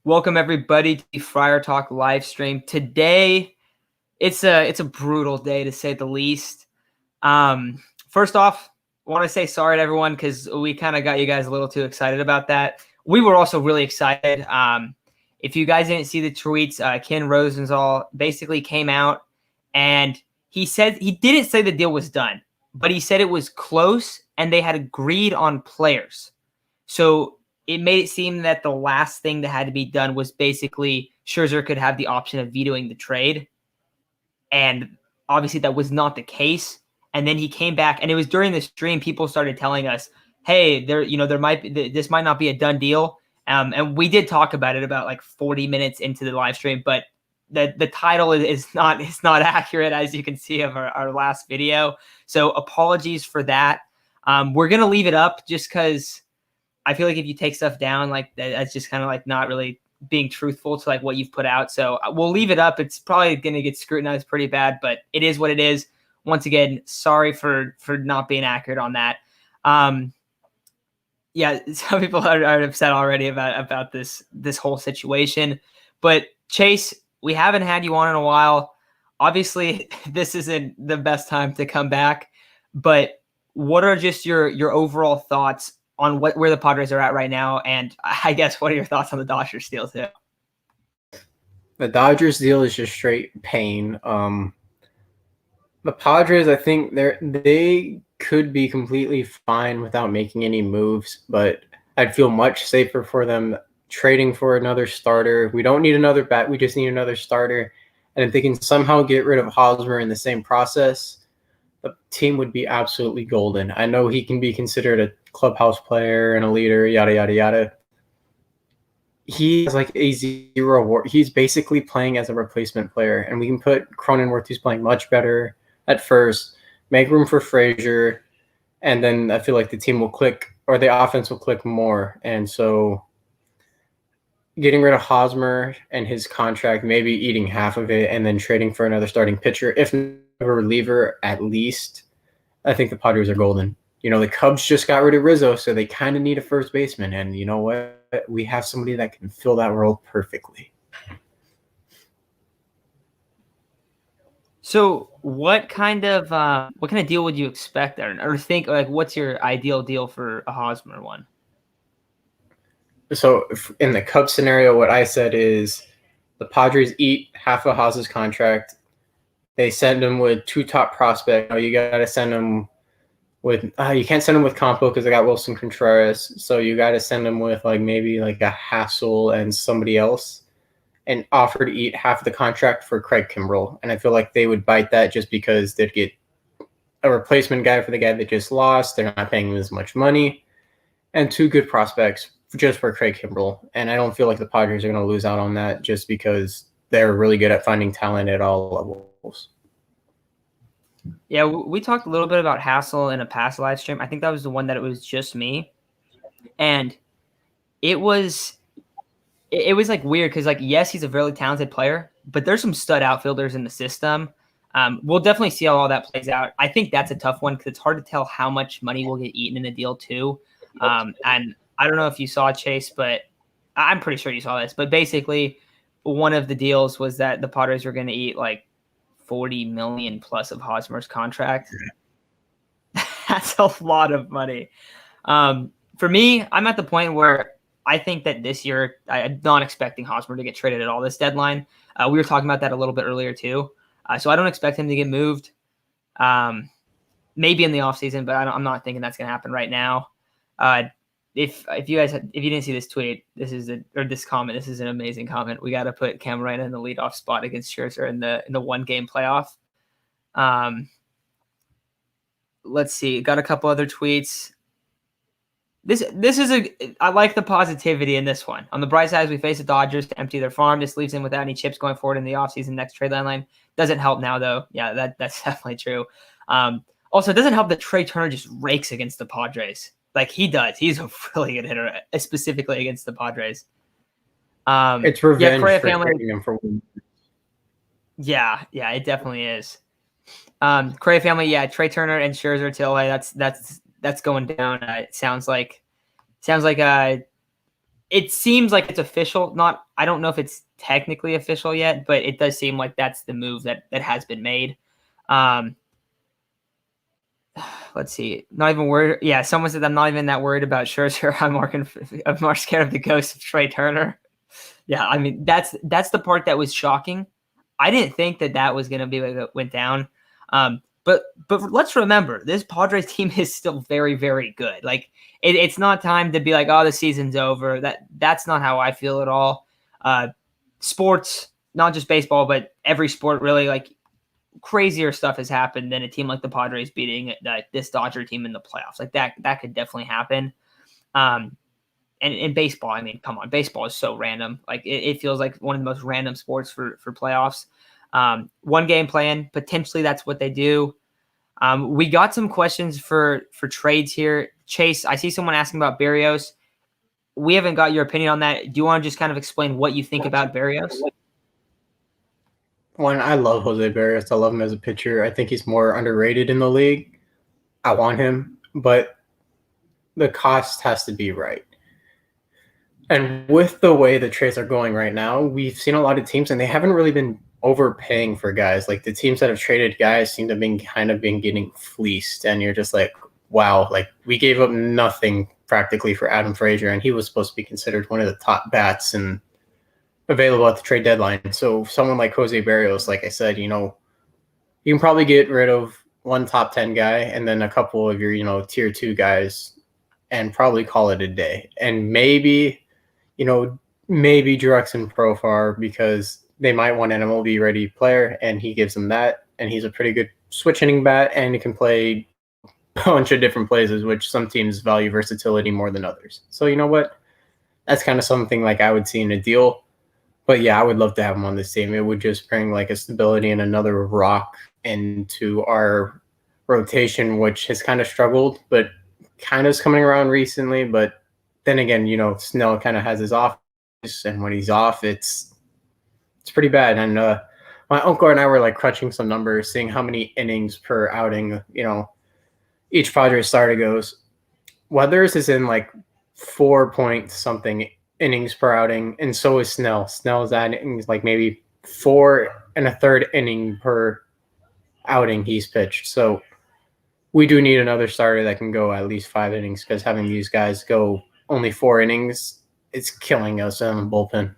Welcome everybody to the Friar Talk live stream. Today, it's a brutal day to say the least. First off, I want to say sorry to everyone because we kind of got you guys a little too excited about that. We were also really excited. If you guys didn't see the tweets, Ken Rosenthal basically came out and he said he didn't say the deal was done, but he said it was close and they had agreed on players. So it made it seem that the last thing that had to be done was basically Scherzer could have the option of vetoing the trade. And obviously that was not the case. And then he came back, and it was during the stream people started telling us, hey, this might not be a done deal. And we did talk about it about like 40 minutes into the live stream, but the title is not accurate, as you can see of our last video. So apologies for that. We're going to leave it up just because I feel like if you take stuff down, like that's just kind of like not really being truthful to like what you've put out. So we'll leave it up. It's probably going to get scrutinized pretty bad, but it is what it is. Once again, sorry for not being accurate on that. Yeah, some people are upset already about this whole situation. But Chase, we haven't had you on in a while. Obviously, this isn't the best time to come back, but what are just your overall thoughts on where the Padres are at right now? And I guess what are your thoughts on the Dodgers deal too? The Dodgers deal is just straight pain. The Padres, I think they could be completely fine without making any moves, but I'd feel much safer for them trading for another starter. We don't need another bat. We just need another starter. And if they can somehow get rid of Hosmer in the same process, the team would be absolutely golden. I know he can be considered a clubhouse player and a leader, yada, yada, yada. He has like a 0 WAR. He's basically playing as a replacement player, and we can put Cronenworth, who's playing much better at first, make room for Frazier, and then I feel like the team will click, or the offense will click more. And so getting rid of Hosmer and his contract, maybe eating half of it, and then trading for another starting pitcher, if not a reliever at least, I think the Padres are golden. You know, the Cubs just got rid of Rizzo, so they kind of need a first baseman. And you know what? We have somebody that can fill that role perfectly. So what kind of deal would you expect there, or think like what's your ideal deal for a Hosmer one? So in the Cubs scenario, what I said is the Padres eat half of Haas's contract. They send him with 2 top prospects. You got to send him with you can't send him with Campo because they got Wilson Contreras. So you got to send him with like maybe like a Hassel and somebody else, and offer to eat half the contract for Craig Kimbrell. And I feel like they would bite that just because they'd get a replacement guy for the guy that just lost. They're not paying him as much money, and 2 good prospects just for Craig Kimbrell. And I don't feel like the Padres are going to lose out on that just because they're really good at finding talent at all levels. Yeah, we talked a little bit about Hassel in a past live stream. I think that was the one that it was just me. And it was like weird because like, yes, he's a really talented player, but there's some stud outfielders in the system. We'll definitely see how all that plays out. I think that's a tough one because it's hard to tell how much money will get eaten in a deal too. And I don't know if you saw Chase, but I'm pretty sure you saw this. But basically, one of the deals was that the Padres were going to eat like $40 million plus of Hosmer's contract. That's a lot of money. For me, I'm at the point where I think that this year I'm not expecting Hosmer to get traded at all this deadline. We were talking about that a little bit earlier too. So I don't expect him to get moved. Maybe in the offseason, but I'm not thinking that's going to happen right now. If you didn't see this tweet, this comment, this is an amazing comment. We got to put Camarena in the leadoff spot against Scherzer in the 1-game playoff. Let's see. Got a couple other tweets. I like the positivity in this one. On the bright side, as we face the Dodgers to empty their farm, this leaves them without any chips going forward in the offseason next trade deadline. Doesn't help now, though. Yeah, that's definitely true. Also, it doesn't help that Trey Turner just rakes against the Padres. Like he does. He's a really good hitter, specifically against the Padres. It's revenge for family. Him for winning. Yeah, it definitely is. Correa family, yeah, Trey Turner and Scherzer till that's going down. It sounds like it seems like it's official. I don't know if it's technically official yet, but it does seem like that's the move that has been made. Um, let's see. Not even worried. Yeah, someone said I'm not even that worried about Scherzer. I'm more scared of the ghost of Trey Turner. Yeah, I mean that's the part that was shocking. I didn't think that was going to be like it went down. But let's remember, this Padres team is still very, very good. Like it's not time to be like, oh, the season's over. That's not how I feel at all. Sports, not just baseball, but every sport really, like crazier stuff has happened than a team like the Padres beating this Dodger team in the playoffs. Like that could definitely happen. Um, and in baseball, I mean, come on, baseball is so random. Like it feels like one of the most random sports for playoffs. One game plan, potentially that's what they do. We got some questions for trades here. Chase, I see someone asking about Berrios. We haven't got your opinion on that. Do you want to just kind of explain what you think about Berrios? One, I love Jose Berrios. I love him as a pitcher. I think he's more underrated in the league. I want him, but the cost has to be right. And with the way the trades are going right now, we've seen a lot of teams, and they haven't really been overpaying for guys. Like the teams that have traded guys seem to have been getting fleeced, and you're just like, wow, like we gave up nothing practically for Adam Frazier, and he was supposed to be considered one of the top bats and available at the trade deadline. So someone like Jose Berrios, like I said, you can probably get rid of one top 10 guy and then a couple of your, tier 2 guys and probably call it a day. And maybe Drex and Profar because they might want an MLB ready player and he gives them that. And he's a pretty good switch hitting bat and he can play a bunch of different places, which some teams value versatility more than others. So you know what? That's kind of something like I would see in a deal. But yeah, I would love to have him on this team. It would just bring like a stability and another rock into our rotation, which has kind of struggled, but kind of is coming around recently. But then again, Snell kind of has his off, and when he's off, it's pretty bad. And my uncle and I were like crunching some numbers, seeing how many innings per outing, each Padres starter goes. Weathers is in like 4 point something innings per outing, and so is Snell. Snell's adding like maybe 4 1/3 inning per outing he's pitched. So we do need another starter that can go at least 5 innings because having these guys go only 4 innings, it's killing us in the bullpen.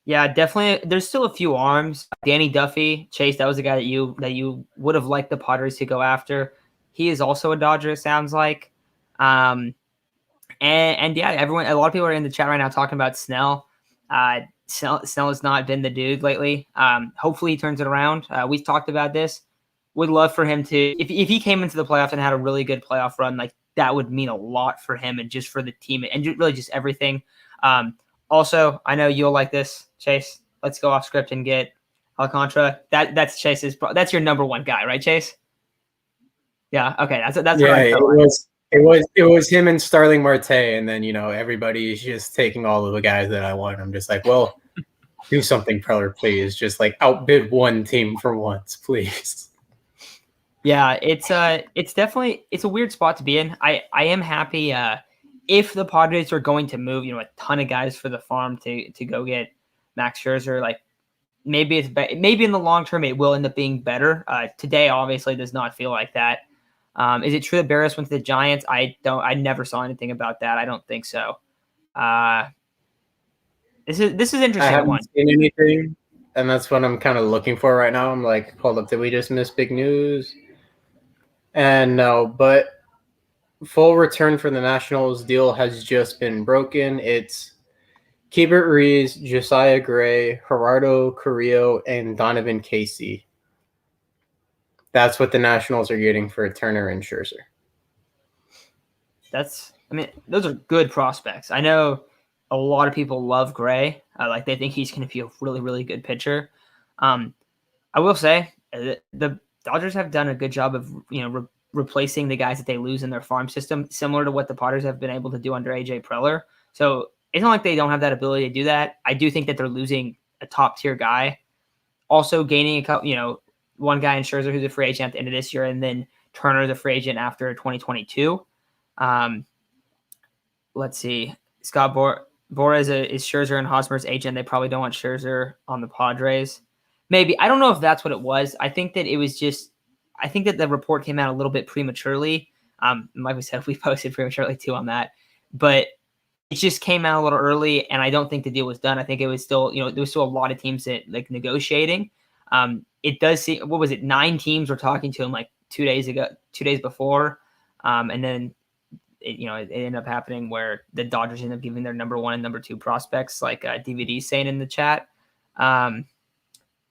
Yeah, definitely. There's still a few arms. Danny Duffy, Chase, that was the guy that you would have liked the Padres to go after. He is also a Dodger, it sounds like. And yeah, a lot of people are in the chat right now talking about Snell. Snell has not been the dude lately. Hopefully he turns it around. We've talked about this. Would love for him to, if he came into the playoffs and had a really good playoff run, like that would mean a lot for him and just for the team and really just everything. Also, I know you'll like this, Chase. Let's go off script and get Alcantara. That's Chase's. That's your number one guy, right, Chase? Yeah. Okay. That's yeah. What I felt it was him and Starling Marte, and then everybody's just taking all of the guys that I want. I'm just like, well, do something, Preller, please. Just like outbid one team for once, please. Yeah, it's definitely a weird spot to be in. I am happy if the Padres are going to move, a ton of guys for the farm to go get Max Scherzer. Like maybe maybe in the long term it will end up being better. Today obviously does not feel like that. Is it true that Berrios went to the Giants? I never saw anything about that. I don't think so. This is interesting. I haven't seen anything, and that's what I'm kind of looking for right now. I'm like, hold up, did we just miss big news? And no, but full return for the Nationals deal has just been broken. It's Keibert Ruiz, Josiah Gray, Gerardo Carrillo, and Donovan Casey. That's what the Nationals are getting for Turner and Scherzer. Those are good prospects. I know a lot of people love Gray. Like they think he's going to be a really, really good pitcher. I will say the Dodgers have done a good job of replacing the guys that they lose in their farm system, similar to what the Padres have been able to do under AJ Preller. So it's not like they don't have that ability to do that. I do think that they're losing a top tier guy, also gaining a couple, one guy in Scherzer who's a free agent at the end of this year, and then Turner the free agent after 2022. let's see. Scott Bora is Scherzer and Hosmer's agent. They probably don't want Scherzer on the Padres. Maybe. I don't know if that's what it was. I think that it was just. I think that the report came out a little bit prematurely. Like we said, we posted prematurely too on that, but it just came out a little early, and I don't think the deal was done. I think it was still, there was still a lot of teams that like negotiating. It does seem, what was it? 9 teams were talking to him like 2 days ago, 2 days before, and then it ended up happening where the Dodgers ended up giving their number 1 and number 2 prospects, like DVD saying in the chat.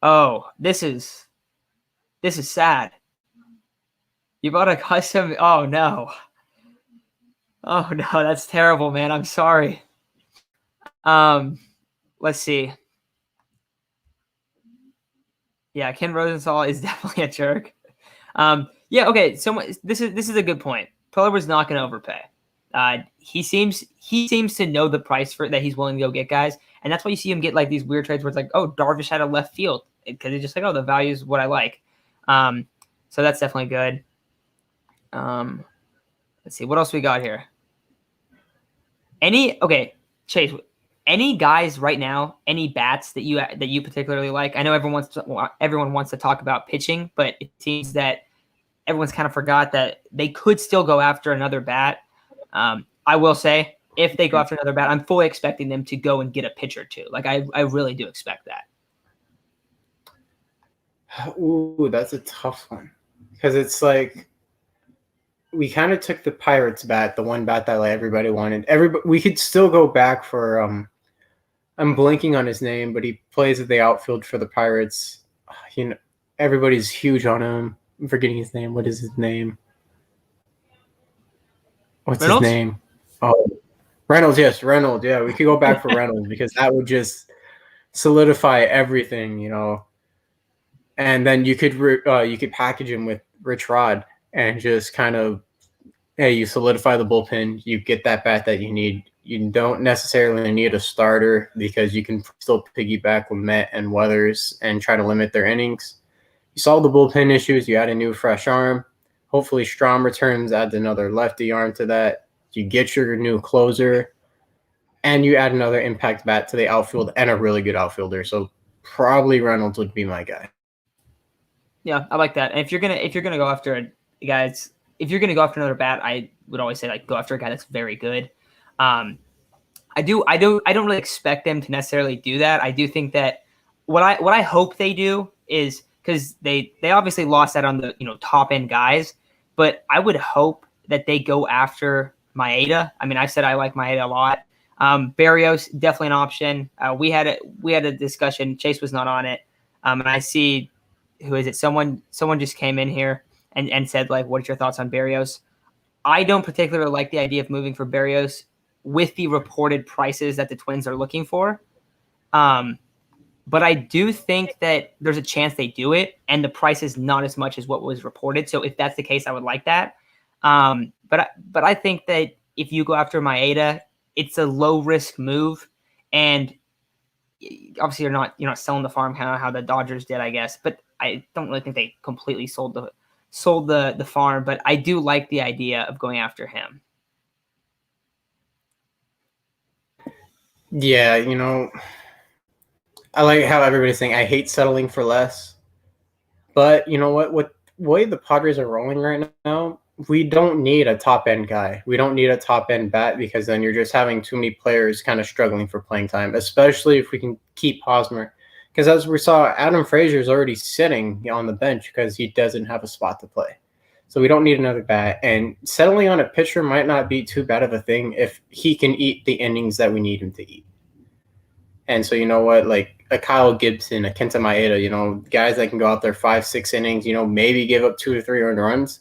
Oh, this is sad. You bought a custom. Oh no. Oh no, that's terrible, man. I'm sorry. Let's see. Yeah, Ken Rosenthal is definitely a jerk. Yeah, okay. So this is a good point. Preller was not going to overpay. He seems to know the price for that he's willing to go get guys, and that's why you see him get like these weird trades where it's like, oh, Darvish had a left field because it's just like, oh, the value is what I like. So that's definitely good. Let's see what else we got here. Chase, any guys right now, any bats that you particularly like? I know everyone wants to talk about pitching, but it seems that everyone's kind of forgot that they could still go after another bat. I will say, if they go after another bat, I'm fully expecting them to go and get a pitcher too. Like I really do expect that. Ooh, that's a tough one because it's like we kind of took the Pirates bat, the one bat that like everybody wanted. We could still go back for I'm blanking on his name, but he plays at the outfield for the Pirates. Everybody's huge on him. I'm forgetting his name. What is his name? What's Reynolds? His name? Oh, Reynolds. Yes, Reynolds. Yeah, we could go back for Reynolds because that would just solidify everything, And then you could package him with Rich Rod and just kind of, hey, you solidify the bullpen. You get that bat that you need. You don't necessarily need a starter because you can still piggyback with Met and Weathers and try to limit their innings. You solve the bullpen issues. You add a new fresh arm. Hopefully Strom returns, adds another lefty arm to that. You get your new closer, and you add another impact bat to the outfield and a really good outfielder. So probably Reynolds would be my guy. Yeah, I like that. And if you're gonna go after guys, if you're gonna go after another bat, I would always say like go after a guy that's very good. I don't really expect them to necessarily do that. I do think that what I hope they do is, because they obviously lost out on the top end guys, but I would hope that they go after Maeda. I mean, I said I like Maeda a lot. Barrios definitely an option. We had a discussion. Chase was not on it, and I see, who is it? Someone just came in here and said like, "What's your thoughts on Barrios?" I don't particularly like the idea of moving for Barrios with the reported prices that the Twins are looking for. But I do think that there's a chance they do it, and the price is not as much as what was reported. So if that's the case, I would like that. But I think that if you go after Maeda, it's a low risk move, and obviously you're not selling the farm kind of how the Dodgers did, I guess. But I don't really think they completely sold the farm. But I do like the idea of going after him. Yeah, I like how everybody's saying I hate settling for less. But you know what? With the way the Padres are rolling right now, we don't need a top end guy. We don't need a top end bat because then you're just having too many players kind of struggling for playing time, especially if we can keep Hosmer. Because as we saw, Adam Frazier is already sitting on the bench because he doesn't have a spot to play. So we don't need another bat. And settling on a pitcher might not be too bad of a thing if he can eat the innings that we need him to eat. And so, you know what, like a Kyle Gibson, a Kenta Maeda, guys that can go out there 5-6 innings, maybe give up 2 to 3 earned runs.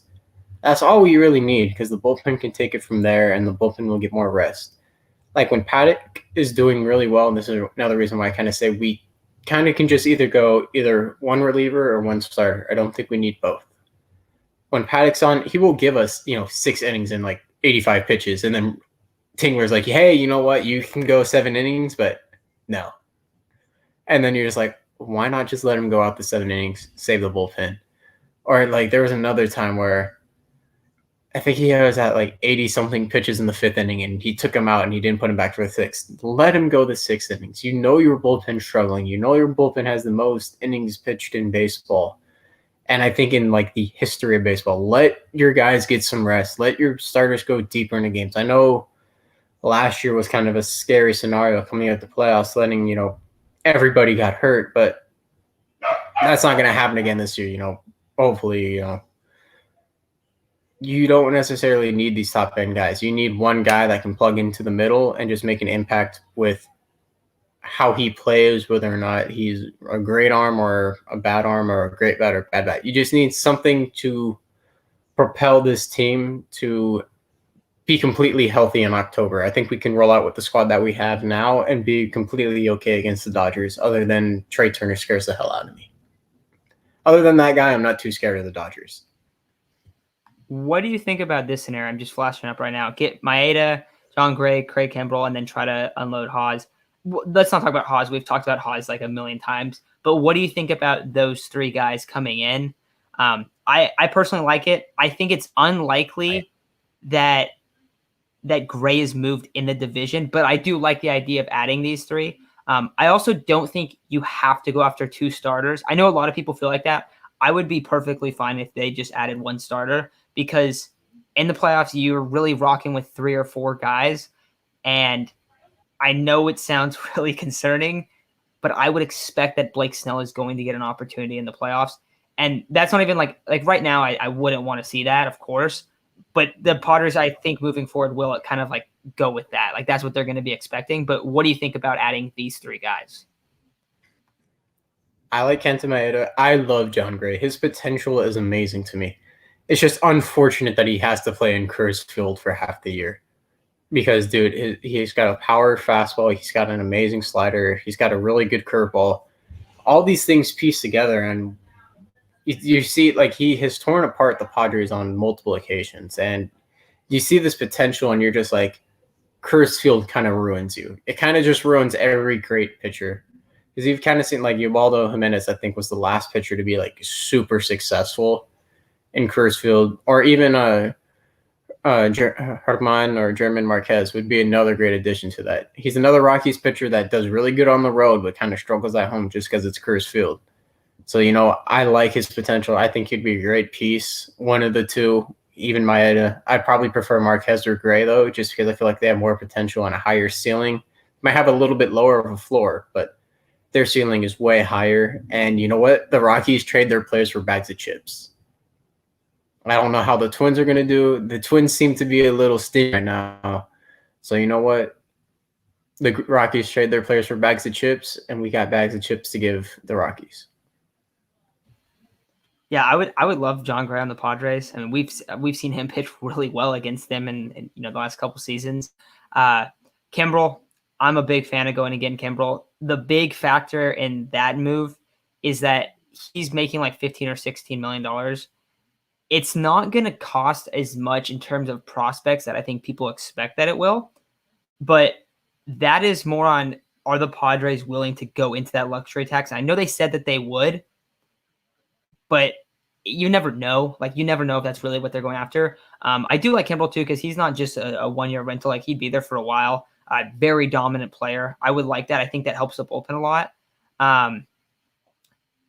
That's all we really need because the bullpen can take it from there and the bullpen will get more rest. Like when Paddock is doing really well, and this is another reason why I kind of say we kind of can just either one reliever or one starter. I don't think we need both. When Paddock's on, he will give us, 6 innings and like 85 pitches. And then Tingler's like, hey, you know what? You can go 7 innings, but no. And then you're just like, why not just let him go out the 7 innings, save the bullpen? Or like there was another time where I think he was at like 80 something pitches in the 5th inning, and he took him out and he didn't put him back for the 6th. Let him go the 6 innings. You know your bullpen's struggling. You know your bullpen has the most innings pitched in baseball. And I think in like the history of baseball, let your guys get some rest. Let your starters go deeper into games. I know last year was kind of a scary scenario coming out the playoffs, letting, everybody got hurt, but that's not going to happen again this year. Hopefully, you don't necessarily need these top end guys. You need one guy that can plug into the middle and just make an impact with how he plays, whether or not he's a great arm or a bad arm or a great bat or bad bat. You just need something to propel this team to be completely healthy in October. I think we can roll out with the squad that we have now and be completely okay against the Dodgers, other than Trey Turner scares the hell out of me. Other than that guy, I'm not too scared of the Dodgers. What do you think about this scenario? I'm just flashing up right now. Get Maeda, John Gray, Craig Kimbrell, and then try to unload Haas. Let's not talk about Haas. We've talked about Haas like a million times. But what do you think about those three guys coming in? I personally like it. I think it's unlikely that Gray is moved in the division, but I do like the idea of adding these three. I also don't think you have to go after two starters. I know a lot of people feel like that. I would be perfectly fine if they just added one starter, because in the playoffs, you're really rocking with 3 or 4 guys. And I know it sounds really concerning, but I would expect that Blake Snell is going to get an opportunity in the playoffs. And that's not even like right now, I wouldn't want to see that, of course. But the Padres, I think, moving forward, will kind of like go with that. Like that's what they're going to be expecting. But what do you think about adding these 3 guys? I like Kenta Maeda. I love John Gray. His potential is amazing to me. It's just unfortunate that he has to play in Coors Field for half the year. Because, dude, he's got a power fastball. He's got an amazing slider. He's got a really good curveball. All these things pieced together, and you see, like, he has torn apart the Padres on multiple occasions. And you see this potential, and you're just like, Coors Field kind of ruins you. It kind of just ruins every great pitcher. Because you've kind of seen, like, Ubaldo Jimenez, I think, was the last pitcher to be, like, super successful in Coors Field. Or even Herman or German Marquez would be another great addition to that. He's another Rockies pitcher that does really good on the road, but kind of struggles at home just because it's Coors Field. So, I like his potential. I think he'd be a great piece. One of the two, even Maeda. I'd probably prefer Marquez or Gray, though, just because I feel like they have more potential and a higher ceiling. Might have a little bit lower of a floor, but their ceiling is way higher. And you know what? The Rockies trade their players for bags of chips. I don't know how the Twins are going to do. The Twins seem to be a little stingy right now. So you know what? The Rockies trade their players for bags of chips, and we got bags of chips to give the Rockies. Yeah, I would love John Gray on the Padres. I mean, we've seen him pitch really well against them in the last couple seasons. Kimbrel, I'm a big fan of going and getting Kimbrel. The big factor in that move is that he's making like $15 or $16 million. It's not going to cost as much in terms of prospects that I think people expect that it will. But that is more on, are the Padres willing to go into that luxury tax? I know they said that they would, but you never know. Like, you never know if that's really what they're going after. I do like Kimbrel too, because he's not just a one-year rental. Like, he'd be there for a while. Very dominant player. I would like that. I think that helps the bullpen a lot.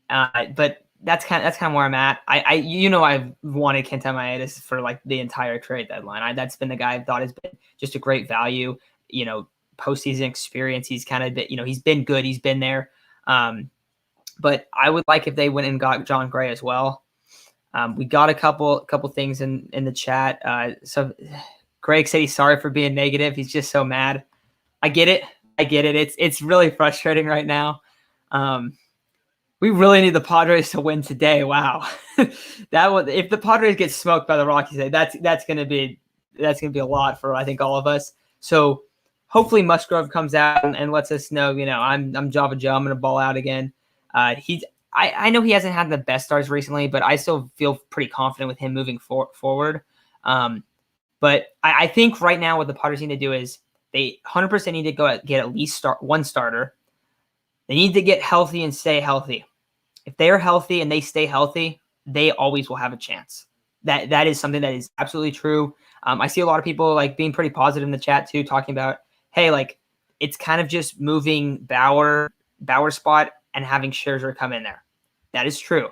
But that's kind of where I'm at. I've wanted Kenta Maeda for like the entire trade deadline. That's been the guy I thought has been just a great value. Postseason experience. He's kind of been, he's been good. He's been there. But I would like if they went and got John Gray as well. We got a couple things in the chat. So Greg said he's sorry for being negative. He's just so mad. I get it. It's really frustrating right now. We really need the Padres to win today. Wow. If the Padres get smoked by the Rockies today, that's gonna be a lot for, I think, all of us. So hopefully Musgrove comes out and lets us know, I'm Java Joe. I'm gonna ball out again. I know he hasn't had the best starts recently, but I still feel pretty confident with him moving forward. But I think right now what the Padres need to do is they 100% need to go get at least one starter. They need to get healthy and stay healthy. If they are healthy and they stay healthy, they always will have a chance. That is something that is absolutely true. I see a lot of people like being pretty positive in the chat too, talking about, hey, like it's kind of just moving Bauer spot and having Scherzer come in there. That is true.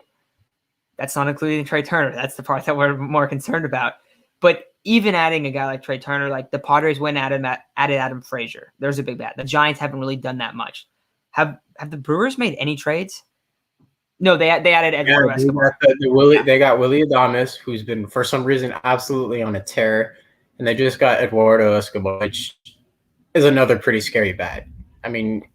That's not including Trey Turner. That's the part that we're more concerned about. But even adding a guy like Trey Turner, like the Padres went added Adam Frazier. There's a big bat. The Giants haven't really done that much. Have the Brewers made any trades? No, they added Eduardo Escobar. They got Willie Adames, who's been for some reason absolutely on a tear, and they just got Eduardo Escobar, which is another pretty scary bat. I mean,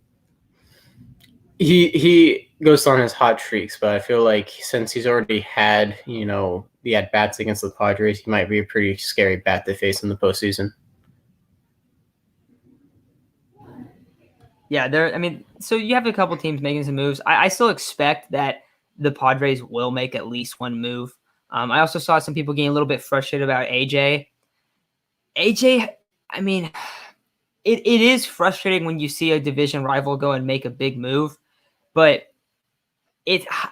he goes on his hot streaks, but I feel like since he's already had the at bats against the Padres, he might be a pretty scary bat to face in the postseason. Yeah, so you have a couple teams making some moves. I still expect that the Padres will make at least one move. I also saw some people getting a little bit frustrated about AJ. I mean, it is frustrating when you see a division rival go and make a big move, but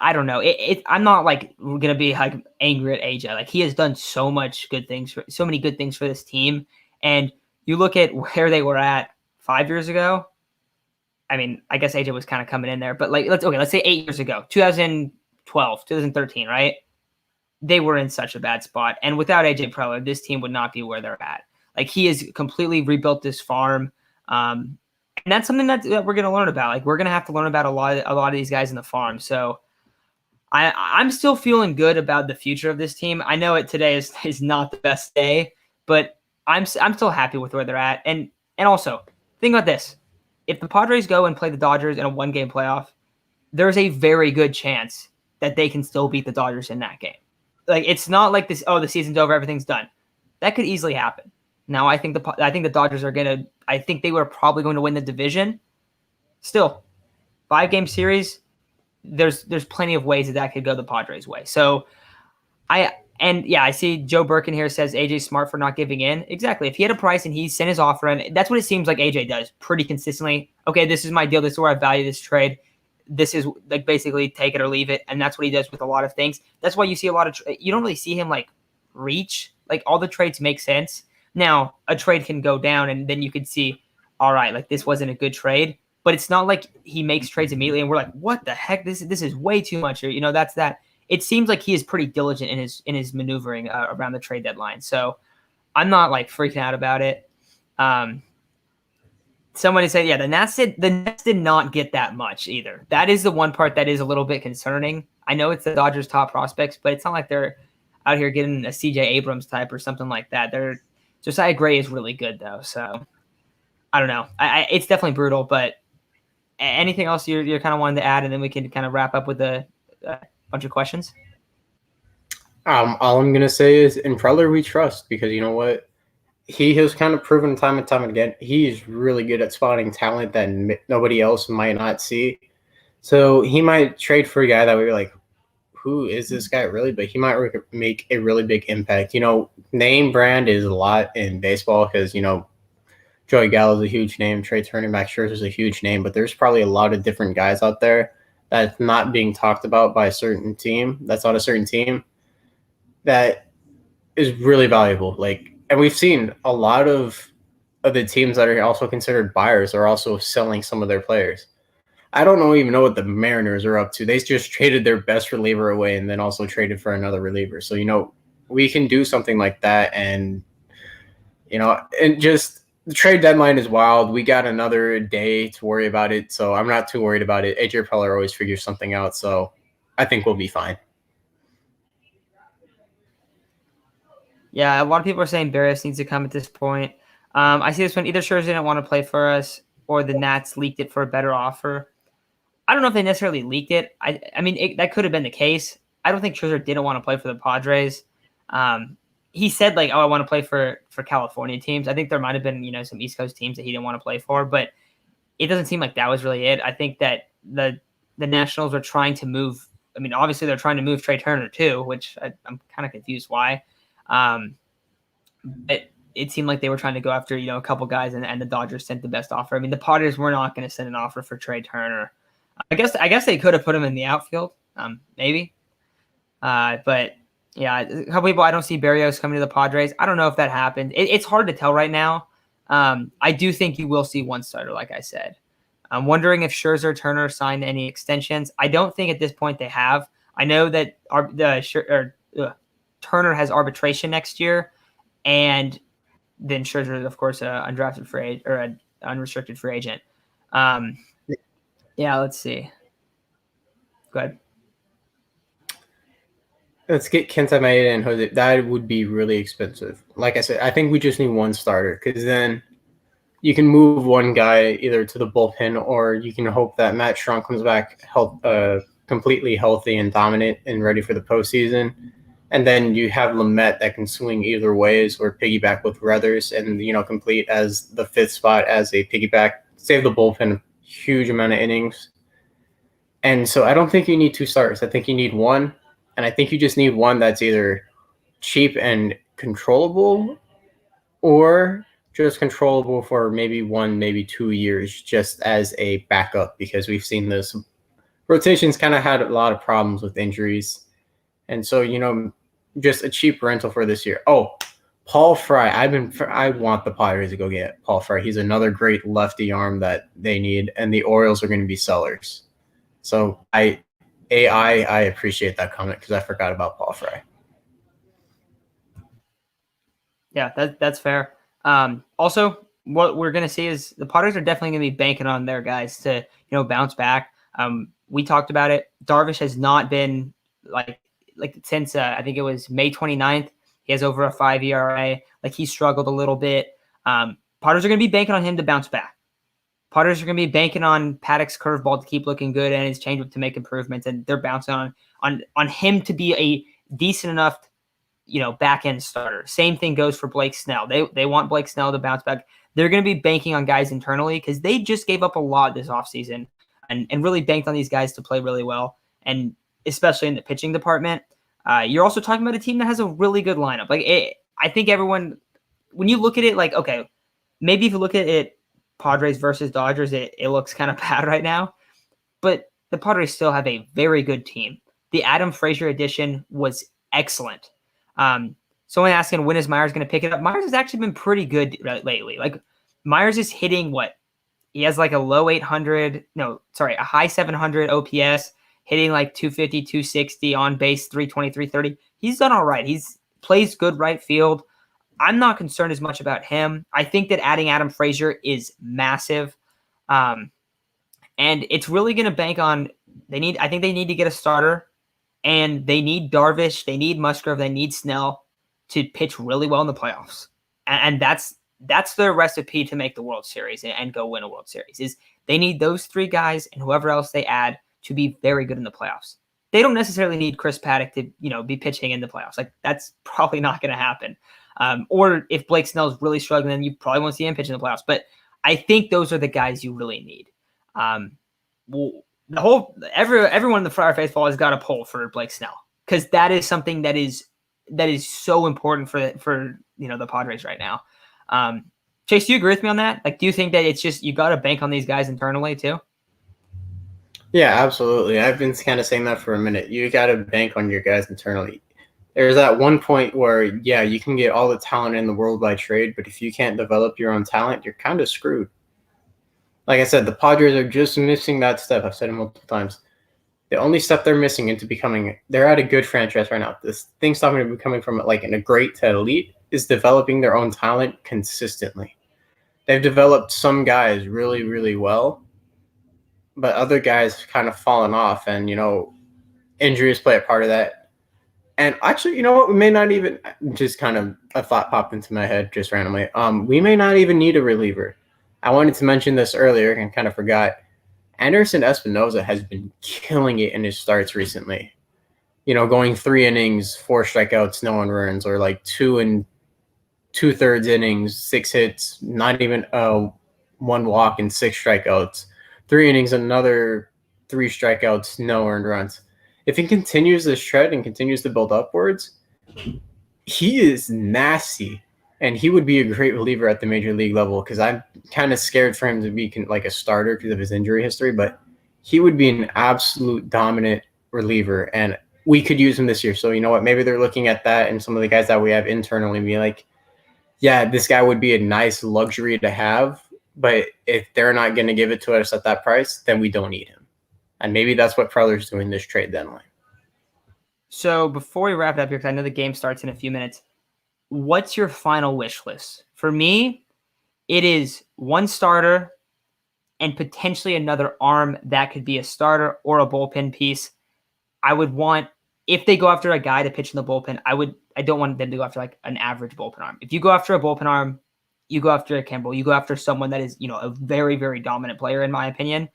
I don't know. I'm not like gonna be like angry at AJ. Like he has done so many good things for this team. And you look at where they were at 5 years ago. I mean, I guess AJ was kind of coming in there, but like let's say 8 years ago, 2012, 2013, right? They were in such a bad spot. And without AJ Preller, this team would not be where they're at. Like he has completely rebuilt this farm. And that's something that we're going to learn about. Like we're going to have to learn about a lot of these guys in the farm. So I'm still feeling good about the future of this team. I know today is not the best day, but I'm still happy with where they're at. And also think about this. If the Padres go and play the Dodgers in a one-game playoff, there's a very good chance that they can still beat the Dodgers in that game. Like it's not like this. Oh, the season's over, everything's done. That could easily happen. Now, I think the Dodgers are gonna. I think they were probably going to win the division. Still, 5-game series. There's plenty of ways that could go the Padres' way. So, I see Joe Birkin here says AJ's smart for not giving in. Exactly. If he had a price and he sent his offer in, that's what it seems like AJ does pretty consistently. Okay, this is my deal. This is where I value this trade. This is like basically take it or leave it. And that's what he does with a lot of things. That's why you see a lot of, you don't really see him like reach, like all the trades make sense. Now a trade can go down and then you could see, all right, like this wasn't a good trade, but it's not like he makes trades immediately and we're like, what the heck? This is way too much. Or, that's that. It seems like he is pretty diligent in his maneuvering around the trade deadline. So I'm not like freaking out about it. Somebody said, yeah, the Nats did not get that much either. That is the one part that is a little bit concerning. I know it's the Dodgers' top prospects, but it's not like they're out here getting a CJ Abrams type or something like that. Josiah Gray is really good though. So I don't know. It's definitely brutal, but anything else you're kind of wanting to add, and then we can kind of wrap up with a bunch of questions. All I'm gonna say is in Preller we trust, because you know what, he has kind of proven time and time again he's really good at spotting talent that nobody else might not see. So he might trade for a guy that we're like, who is this guy really? But he might make a really big impact. Name brand is a lot in baseball because Joey Gallo's a huge name, Trey Turner, Max Scherzer is a huge name, but there's probably a lot of different guys out there that's not being talked about by a certain team. That's on a certain team that is really valuable. And we've seen a lot of the teams that are also considered buyers are also selling some of their players. I don't even know what the Mariners are up to. They just traded their best reliever away and then also traded for another reliever. So, we can do something like that. And, and just the trade deadline is wild. We got another day to worry about it. So I'm not too worried about it. AJ Preller always figures something out. So I think we'll be fine. Yeah, a lot of people are saying Barrios needs to come at this point. I see this one. Either Scherzer didn't want to play for us or the Nats leaked it for a better offer. I don't know if they necessarily leaked it. I mean, that could have been the case. I don't think Scherzer didn't want to play for the Padres. He said, like, oh, I want to play for California teams. I think there might have been, some East Coast teams that he didn't want to play for, but it doesn't seem like that was really it. I think that the Nationals are trying to move. I mean, obviously they're trying to move Trey Turner too, which I'm kind of confused why. But it seemed like they were trying to go after, a couple guys, and the Dodgers sent the best offer. I mean, the Padres were not going to send an offer for Trey Turner. I guess they could have put him in the outfield, maybe. But Yeah, a couple people, I don't see Berrios coming to the Padres. I don't know if that happened. It's hard to tell right now. I do think you will see one starter, like I said. I'm wondering if Scherzer, Turner signed any extensions. I don't think at this point they have. I know that Turner has arbitration next year, and then Scherzer is, of course, an undrafted free agent or an unrestricted free agent. Yeah, let's see. Go ahead. Let's get Kenta Maeda and Jose. That would be really expensive. Like I said, I think we just need one starter because then you can move one guy either to the bullpen or you can hope that Matt Strunk comes back completely healthy and dominant and ready for the postseason. And then you have Lamet that can swing either ways or piggyback with Ruthers and, complete as the fifth spot as a piggyback, save the bullpen a huge amount of innings. And so I don't think you need two starters. I think you need one. And I think you just need one that's either cheap and controllable or just controllable for maybe 2 years just as a backup because we've seen this rotation's kind of had a lot of problems with injuries. And so, just a cheap rental for this year. Oh, Paul Fry. I want the Padres to go get Paul Fry. He's another great lefty arm that they need, and the Orioles are going to be sellers. So I appreciate that comment because I forgot about Paul Fry. Yeah, that's fair. Also, what we're going to see is the Padres are definitely going to be banking on their guys to bounce back. We talked about it. Darvish has not been like since I think it was May 29th. He has over a 5 ERA. Like he struggled a little bit. Padres are going to be banking on him to bounce back. Padres are going to be banking on Paddock's curveball to keep looking good and his changeup to make improvements, and they're bouncing on him to be a decent enough back end starter. Same thing goes for Blake Snell. They want Blake Snell to bounce back. They're going to be banking on guys internally because they just gave up a lot this offseason and really banked on these guys to play really well, and especially in the pitching department. You're also talking about a team that has a really good lineup. I think everyone, when you look at it, okay, maybe if you look at it, Padres versus Dodgers, it looks kind of bad right now, but the Padres still have a very good team. The Adam Frazier addition was excellent. Someone asking when is Myers going to pick it up? Myers has actually been pretty good lately. Myers is hitting what? He has a high 700 OPS, hitting 250, 260 on base, 320, 330. He's done all right. He's plays good right field. I'm not concerned as much about him. I think that adding Adam Frazier is massive. And it's really going to bank on I think they need to get a starter, and they need Darvish, they need Musgrove, they need Snell to pitch really well in the playoffs. And that's their recipe to make the World Series and go win a World Series. Is they need those three guys and whoever else they add to be very good in the playoffs. They don't necessarily need Chris Paddock to, be pitching in the playoffs. That's probably not going to happen. Or if Blake Snell's really struggling, then you probably won't see him pitch in the playoffs. But I think those are the guys you really need. Everyone in the Friar Faithful has got a poll for Blake Snell because that is something that is so important for the Padres right now. Chase, do you agree with me on that? Do you think that it's just you got to bank on these guys internally too? Yeah, absolutely. I've been kind of saying that for a minute. You got to bank on your guys internally. There's that one point where, yeah, you can get all the talent in the world by trade, but if you can't develop your own talent, you're kind of screwed. Like I said, the Padres are just missing that step. I've said it multiple times. The only step they're missing into they're at a good franchise right now. This thing stopping to becoming from in a great to elite is developing their own talent consistently. They've developed some guys really, really well, but other guys kind of fallen off, and injuries play a part of that. And actually, you know what? We may not even just kind of a thought popped into my head just randomly. We may not even need a reliever. I wanted to mention this earlier and kind of forgot. Anderson Espinoza has been killing it in his starts recently. Going 3 innings, 4 strikeouts, no one runs, or 2 2/3 innings, 6 hits, not even 1 walk and 6 strikeouts. 3 innings, another 3 strikeouts, no earned runs. If he continues this trend and continues to build upwards, he is nasty, and he would be a great reliever at the major league level because I'm kind of scared for him to be a starter because of his injury history, but he would be an absolute dominant reliever. And we could use him this year. So you know what? Maybe they're looking at that and some of the guys that we have internally and be like, yeah, this guy would be a nice luxury to have, but if they're not going to give it to us at that price, then we don't need him. And maybe that's what Preller's doing this trade deadline. So before we wrap it up here, because I know the game starts in a few minutes, what's your final wish list? For me, it is one starter and potentially another arm that could be a starter or a bullpen piece. I would want, if they go after a guy to pitch in the bullpen, I don't want them to go after like an average bullpen arm. If you go after a bullpen arm, you go after a Kimbrel, you go after someone that is, a very, very dominant player, in my opinion.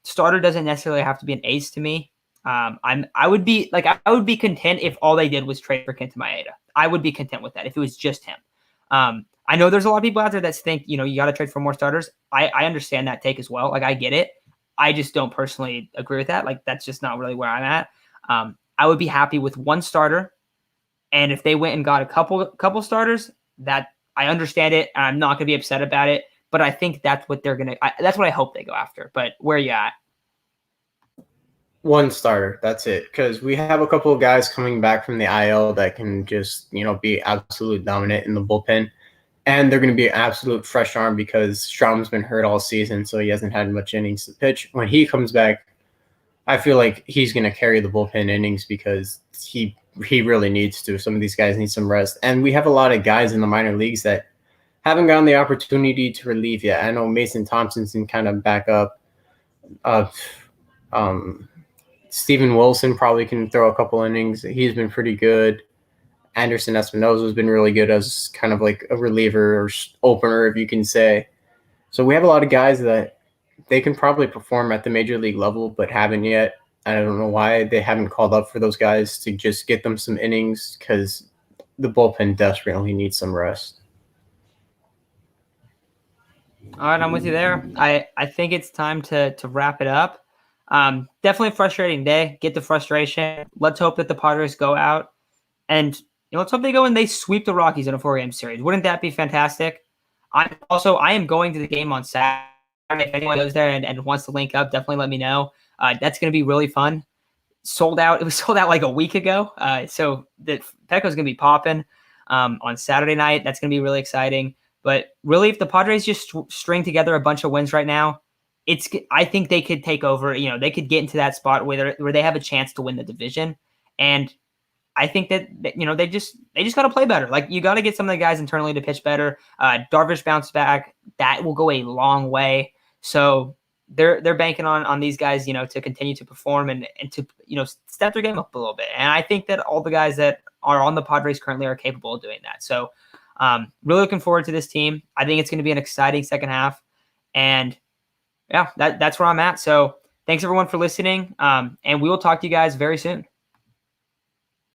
Starter doesn't necessarily have to be an ace to me. I would be content if all they did was trade for Kenta Maeda. I would be content with that if it was just him. I know there's a lot of people out there that think, you got to trade for more starters. I understand that take as well. Like, I get it. I just don't personally agree with that. Like, that's just not really where I'm at. I would be happy with one starter. And if they went and got a couple starters, that I understand it. And I'm not going to be upset about it. But I think that's what that's what I hope they go after. But where are you at? One starter, that's it. Because we have a couple of guys coming back from the IL that can just, be absolute dominant in the bullpen. And they're going to be an absolute fresh arm because Strom's been hurt all season, so he hasn't had much innings to pitch. When he comes back, I feel like he's going to carry the bullpen innings because he really needs to. Some of these guys need some rest. And we have a lot of guys in the minor leagues that haven't gotten the opportunity to relieve yet. I know Mason Thompson's can kind of back up. Steven Wilson probably can throw a couple innings. He's been pretty good. Anderson Espinosa has been really good as kind of like a reliever or opener, if you can say. So we have a lot of guys that they can probably perform at the major league level, but haven't yet. I don't know why they haven't called up for those guys to just get them some innings because the bullpen desperately needs some rest. All right, I'm with you there. I think it's time to wrap it up. Definitely a frustrating day. Get the frustration. Let's hope that the Padres go out and let's hope they go and they sweep the Rockies in a 4-game series. Wouldn't that be fantastic? I am going to the game on Saturday. If anyone goes there and wants to link up, definitely let me know. That's going to be really fun. Sold out. It was sold out like a week ago. So the Petco's going to be popping on Saturday night. That's going to be really exciting. But really, if the Padres just string together a bunch of wins right now, I think they could take over. They could get into that spot where they have a chance to win the division. And I think that they just got to play better. Like, you got to get some of the guys internally to pitch better. Darvish bounce back. That will go a long way. So they're banking on these guys, to continue to perform and to step their game up a little bit. And I think that all the guys that are on the Padres currently are capable of doing that. So really looking forward to this team. I think it's going to be an exciting second half. And yeah, that's where I'm at. So thanks everyone for listening. And we will talk to you guys very soon.